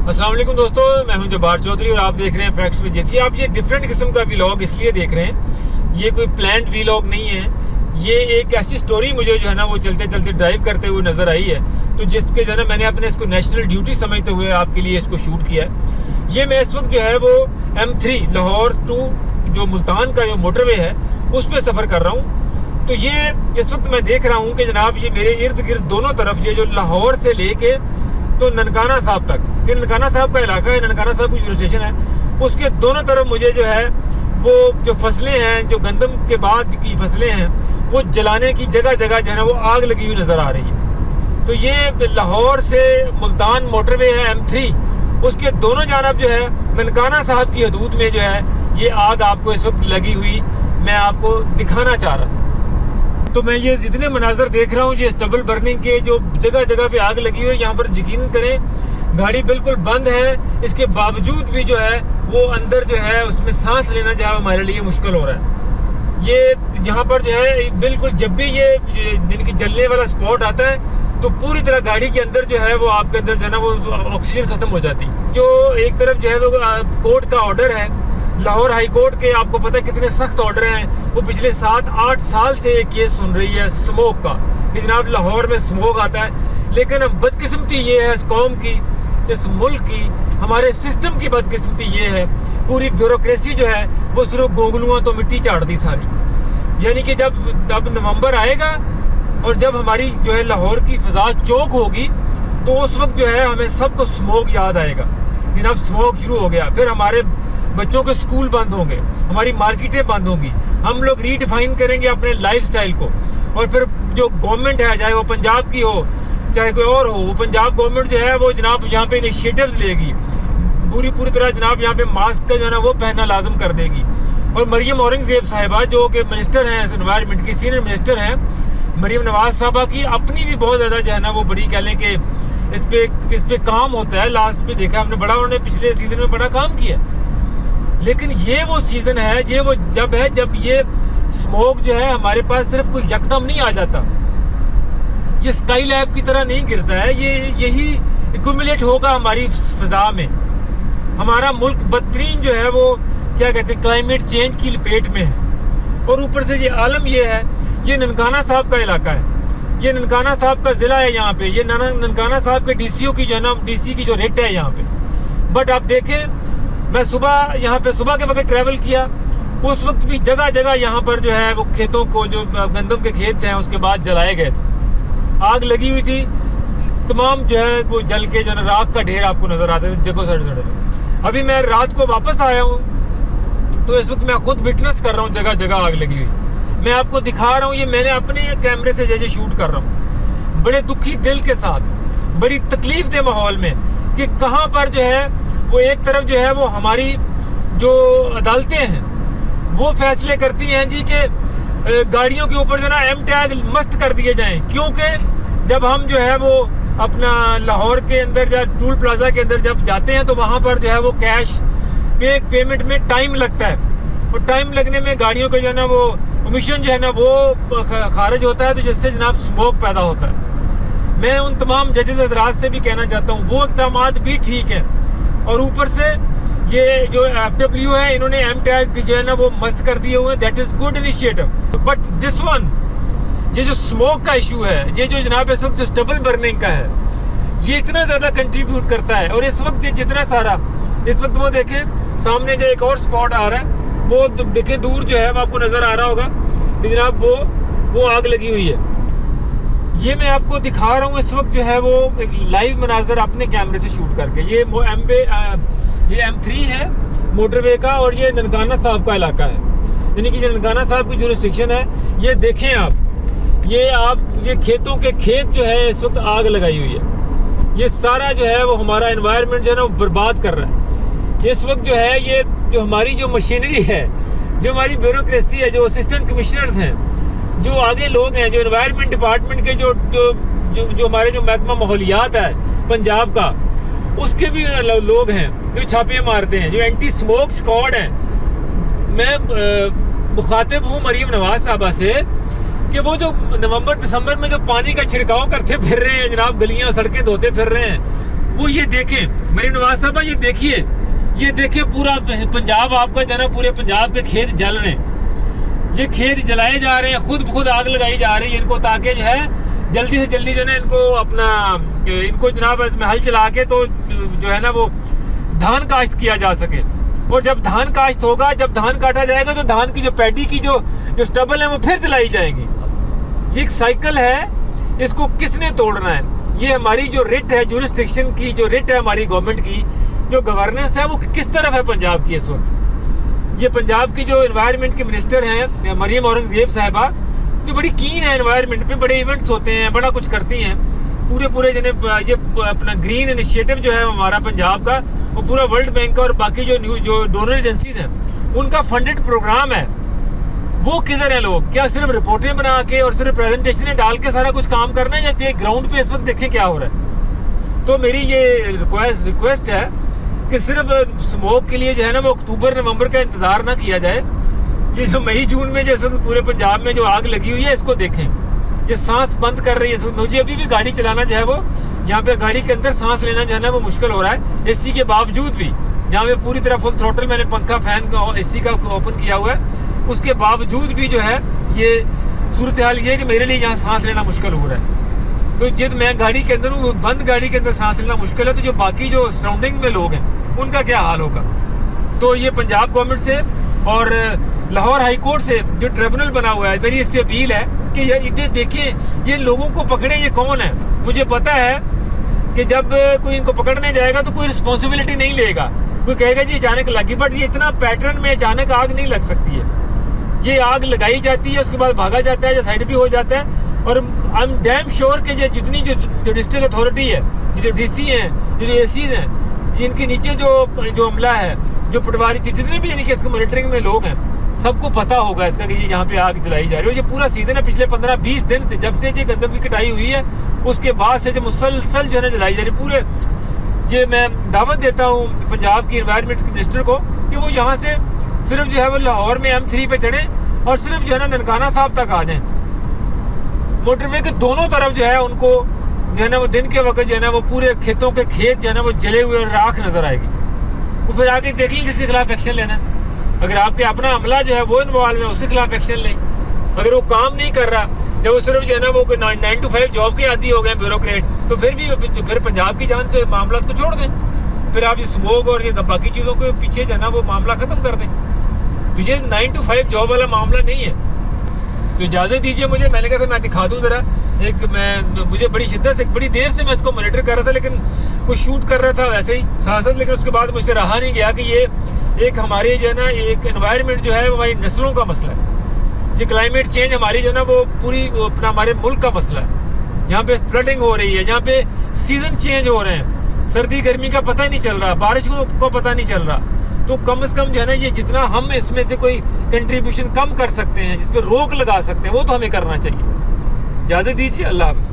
अस्सलाम वालेकुम दोस्तों, मैं हूं जब्बार चौधरी और आप देख रहे हैं फैक्ट्स विद जेसी। आप ये डिफरेंट किस्म का व्लॉग इसलिए देख रहे हैं, ये कोई प्लान्ड व्लॉग नहीं है। ये एक ऐसी स्टोरी मुझे जो है ना वो चलते चलते ड्राइव करते हुए नज़र आई है, तो जिसके जो है ना मैंने अपने इसको नेशनल ड्यूटी समझते हुए आपके लिए इसको शूट किया है। ये मैं इस वक्त जो है वो M3 लाहौर टू जो मुल्तान का जो मोटरवे है उस पर सफ़र कर रहा हूँ। तो ये इस वक्त मैं देख रहा हूँ कि जनाब ये मेरे इर्द गिर्द दोनों तरफ ये जो लाहौर से लेके तो ननकाना साहब तक, ये ननकाना साहब का इलाका है, ननकाना साहब की जो स्टेशन है उसके दोनों तरफ मुझे जो है वो जो फसलें हैं, जो गंदम के बाद की फसलें हैं, वो जलाने की जगह जगह जो है ना वो आग लगी हुई नज़र आ रही है। तो ये लाहौर से मुल्तान मोटरवे है M3, उसके दोनों जानब जो है ननकाना साहब की हदूद में जो है ये आग आपको इस वक्त लगी हुई मैं आपको दिखाना चाह रहा था। तो मैं ये जितने मनाजर देख रहा हूँ, ये स्टबल बर्निंग के जो जगह जगह पे आग लगी हुई है, यहाँ पर यकीन करें गाड़ी बिल्कुल बंद है, इसके बावजूद भी जो है वो अंदर जो है उसमें सांस लेना जो है हमारे लिए मुश्किल हो रहा है। ये यहाँ पर जो है बिल्कुल जब भी ये जिनकी जलने वाला स्पॉट आता है तो पूरी तरह गाड़ी के अंदर जो है वो आपके अंदर जो है ना वो ऑक्सीजन खत्म हो जाती है। जो एक तरफ जो है वो कोर्ट का ऑर्डर है, लाहौर हाई कोर्ट के, आपको पता है कितने सख्त ऑर्डर हैं, वो पिछले 7-8 साल से एक केस सुन रही है स्मोक का कि जनाब लाहौर में स्मोक आता है। लेकिन बदकिस्मती ये है इस कौम की, इस मुल्क की, हमारे सिस्टम की बदकिस्मती ये है, पूरी ब्यूरोक्रेसी जो है वो सिर्फ गोगलुआ तो मिट्टी चाट दी सारी। यानी कि जब नवंबर आएगा और जब हमारी जो है लाहौर की फिजा चौक होगी तो उस वक्त जो है हमें सबको स्मोक याद आएगा। जनाब स्मोक शुरू हो गया, फिर हमारे बच्चों के स्कूल बंद होंगे, हमारी मार्केटें बंद होंगी, हम लोग रीडिफाइन करेंगे अपने लाइफस्टाइल को। और फिर जो गवर्नमेंट है, चाहे वो पंजाब की हो चाहे कोई और हो, वो पंजाब गवर्नमेंट जो है वो जनाब यहाँ पे इनिशिएटिव्स लेगी, पूरी तरह जनाब यहाँ पे मास्क का जो है ना वो पहनना लाजम कर देगी। और मरियम औरंगजेब साहिबा जो कि मिनिस्टर हैं एनवायरनमेंट की, सीनियर मिनिस्टर हैं, मरियम नवाज साहबा की अपनी भी बहुत ज़्यादा जो है ना वो बड़ी कह लें कि इस पे काम होता है। लास्ट में देखा हमने बड़ा, उन्होंने पिछले सीज़न में बड़ा काम किया। लेकिन ये वो सीज़न है, ये वो जब ये स्मोक जो है हमारे पास सिर्फ कोई यकदम नहीं आ जाता, ये स्काई लैब की तरह नहीं गिरता है, यही एक्यूमुलेट होगा हमारी फिजा में। हमारा मुल्क बदतरीन जो है वो क्या कहते हैं क्लाइमेट चेंज की लपेट में है। और ऊपर से ये आलम ये है, ये ननकाना साहब का इलाका है, ये ननकाना साहब का ज़िला है यहाँ पे, ये ननकाना साहब के DCO की जो है ना DC की जो रेट है यहाँ पे। बट आप देखें, मैं सुबह यहाँ पे सुबह के वक्त ट्रैवल किया, उस वक्त भी जगह जगह यहाँ पर जो है वो खेतों को, जो गंदम के खेत हैं उसके बाद जलाए गए थे, आग लगी हुई थी, तमाम जो है वो जल के जो है राख का ढेर आपको नज़र आते थे जगह सड़े। अभी मैं रात को वापस आया हूँ तो इस वक्त मैं खुद विटनेस कर रहा हूँ, जगह जगह आग लगी हुई, मैं आपको दिखा रहा हूँ। ये मैंने अपने कैमरे से जैसे शूट कर रहा हूँ, बड़े दुखी दिल के साथ, बड़ी तकलीफ दे माहौल में, कि कहाँ पर जो है वो एक तरफ जो है वो हमारी जो अदालतें हैं वो फैसले करती हैं जी कि गाड़ियों के ऊपर जो ना M टैग मस्त कर दिए जाएं, क्योंकि जब हम जो है वो अपना लाहौर के अंदर या टूल प्लाजा के अंदर जब जाते हैं तो वहाँ पर जो है वो कैश पेमेंट में टाइम लगता है, और टाइम लगने में गाड़ियों का जो है ना वो एमिशन जो है ना वो खारिज होता है, तो जिससे जनाब स्मोक पैदा होता है। मैं उन तमाम जजेस हज़रात से भी कहना चाहता हूँ वो इक़दाम भी ठीक हैं, और ऊपर से ये जो FW है इन्होंने M टैग जो है ना वो मस्त कर दिए हुए हैं, that is good initiative. But this one, ये जो स्मोक का इशू है, ये जो जनाब इस वक्त जो स्टबल बर्निंग का है, ये इतना ज़्यादा कंट्रीब्यूट करता है। और इस वक्त ये जितना सारा, इस वक्त वो देखें सामने जो एक और स्पॉट आ रहा है, वो देखें दूर जो है वो आपको नज़र आ रहा होगा कि जनाब वो आग लगी हुई है। ये मैं आपको दिखा रहा हूँ इस वक्त जो है वो एक लाइव मनाजर अपने कैमरे से शूट करके। ये M3 है मोटरवे का, और ये ननकाना साहब का इलाका है, यानी कि ननकाना साहब की जुरिस्डिक्शन है। ये देखें आप ये खेतों के खेत जो है इस वक्त आग लगाई हुई है, ये सारा जो है वो हमारा एनवायरनमेंट जो है ना वो बर्बाद कर रहा है। इस वक्त जो है ये जो हमारी जो मशीनरी है, जो हमारी ब्यूरोक्रेसी है, जो असिस्टेंट कमिश्नर्स हैं, जो आगे लोग हैं, जो एनवायरनमेंट डिपार्टमेंट के जो हमारे जो महकमा माहौलियात है पंजाब का, उसके भी लोग हैं जो छापे मारते हैं, जो एंटी स्मोक स्क्वाड हैं। मैं मुखातिब हूँ मरियम नवाज साहबा से कि वो जो नवंबर दिसंबर में जो पानी का छिड़काव करते फिर रहे हैं जनाब, गलियां सड़कें धोते फिर रहे हैं, वो ये देखें। मेरे नवाज साहब ये देखिए पूरा पंजाब आपका जो है ना, पूरे पंजाब के खेत जल रहे हैं। ये खेत जलाए जा रहे हैं, खुद आग लगाई जा रही है इनको, ताकि जो है जल्दी से जल्दी जो है ना इनको जनाब हल चला के तो जो है ना वो धान काश्त किया जा सके। और जब धान काश्त होगा, जब धान काटा जाएगा तो धान की जो पैडी की जो स्टबल है वो फिर जलाई जाएंगी। ये एक साइकिल है, इसको किसने तोड़ना है? ये हमारी जो रिट है, जुरिस्डिक्शन की जो रिट है हमारी गवर्नमेंट की, जो गवर्नेंस है वो किस तरफ है पंजाब की इस वक्त। ये पंजाब की जो एनवायरनमेंट के मिनिस्टर हैं मरियम औरंगजेब साहिबा, जो बड़ी कीन है एनवायरनमेंट पे, बड़े इवेंट्स होते हैं, बड़ा कुछ करती हैं। पूरे ये अपना ग्रीन इनिशिएटिव जो है हमारा पंजाब का, वो पूरा वर्ल्ड बैंक और बाकी जो डोनर एजेंसीज हैं उनका फंडेड प्रोग्राम है। वो किधर है लोग? क्या सिर्फ रिपोर्टें बना के और सिर्फ प्रेजेंटेशनें डाल के सारा कुछ काम करना है, या ग्राउंड पे इस वक्त देखें क्या हो रहा है? तो मेरी ये रिक्वेस्ट है कि सिर्फ स्मोक के लिए जो है ना वो अक्टूबर नवंबर का इंतजार ना किया जाए। ये जो मई जून में जैसे पूरे पंजाब में जो आग लगी हुई है, इसको देखें। ये सांस बंद कर रही है। मुझे अभी भी गाड़ी चलाना जो है वो, यहाँ पे गाड़ी के अंदर सांस लेना जो है ना वो मुश्किल हो रहा है, एसी के बावजूद भी। यहाँ पे पूरी तरह फुल थ्रोटल मैंने पंखा फैन एसी का ओपन किया हुआ है, उसके बावजूद भी जो है ये सूरत हाल ये है कि मेरे लिए यहाँ सांस लेना मुश्किल हो रहा है। तो जब मैं गाड़ी के अंदर हूँ, बंद गाड़ी के अंदर सांस लेना मुश्किल है, तो जो बाकी जो सराउंडिंग में लोग हैं उनका क्या हाल होगा? तो ये पंजाब गवर्नमेंट से और लाहौर हाई कोर्ट से जो ट्रिब्यूनल बना हुआ है, मेरी इससे अपील है कि ये देखिए, ये लोगों को पकड़े, ये कौन है? मुझे पता है कि जब कोई इनको पकड़ने जाएगा तो कोई रिस्पॉन्सिबिलिटी नहीं लेगा, कोई कहेगा जी अचानक लगी, बट ये इतना पैटर्न में अचानक आग नहीं लग सकती है। ये आग लगाई जाती है, उसके बाद भागा जाता है या साइड भी हो जाता है। और आई एम डैम श्योर कि जितनी जो डिस्ट्रिक्ट अथॉरिटी है, जो डीसी हैं, जो एसीज हैं, इनके नीचे जो अमला है, जो पटवारी, जितने भी यानी कि इसके मॉनिटरिंग में लोग हैं, सबको पता होगा इसका कि ये यहाँ पे आग जलाई जा रही है। और ये पूरा सीजन है, पिछले 15-20 दिन से, जब से ये गंदम की कटाई हुई है उसके बाद से जो मुसलसल जो है ना जलाई जा रही पूरे। ये मैं दावत देता हूँ पंजाब की एनवायरनमेंट मिनिस्टर को कि वो यहाँ से सिर्फ जो है वो लाहौर में M3 पे चढ़े और सिर्फ जो है ना ननकाना साहब तक आ जाएं। मोटरवे के दोनों तरफ जो है उनको जो है ना वो दिन के वक्त जो है ना वो पूरे खेतों के खेत जो है ना वो जले हुए राख नजर आएगी। वो फिर आगे देख लें जिसके खिलाफ एक्शन लेना है। अगर आपके अपना अमला जो है वो इन्वॉल्व है, उसके खिलाफ एक्शन लें। अगर वो काम नहीं कर रहा, जब वो सिर्फ जो है ना वो 9 to 5 जॉब के आदी हो गए ब्यूरोक्रेट, तो फिर पंजाब की जान से मामला को छोड़ दें। फिर आप ये स्मोक और ये बाकी चीज़ों के पीछे जो है ना वो मामला ख़त्म कर दें। तो ये 9 to 5 जॉब वाला मामला नहीं है। तो इजाज़त दीजिए मुझे, मैंने कहा था मैं दिखा दूँ ज़रा। मुझे बड़ी शिद्दत से, बड़ी देर से मैं इसको मॉनिटर कर रहा था, लेकिन कुछ शूट कर रहा था वैसे ही साथ, लेकिन उसके बाद मुझसे रहा नहीं गया कि ये एक हमारे जो है ना एक एनवायरनमेंट जो है वो हमारी नस्लों का मसला है। ये क्लाइमेट चेंज हमारी जो है ना वो पूरी अपना हमारे मुल्क का मसला है। यहाँ पे फ्लडिंग हो रही है, यहाँ पे सीजन चेंज हो रहे हैं, सर्दी गर्मी का पता ही नहीं चल रहा, बारिश को पता नहीं चल रहा। तो कम से कम जो है ना ये जितना हम इसमें से कोई कंट्रीब्यूशन कम कर सकते हैं, जिस पर रोक लगा सकते हैं, वो तो हमें करना चाहिए। इजाज़त दीजिए, अल्लाह हाफ़िज़।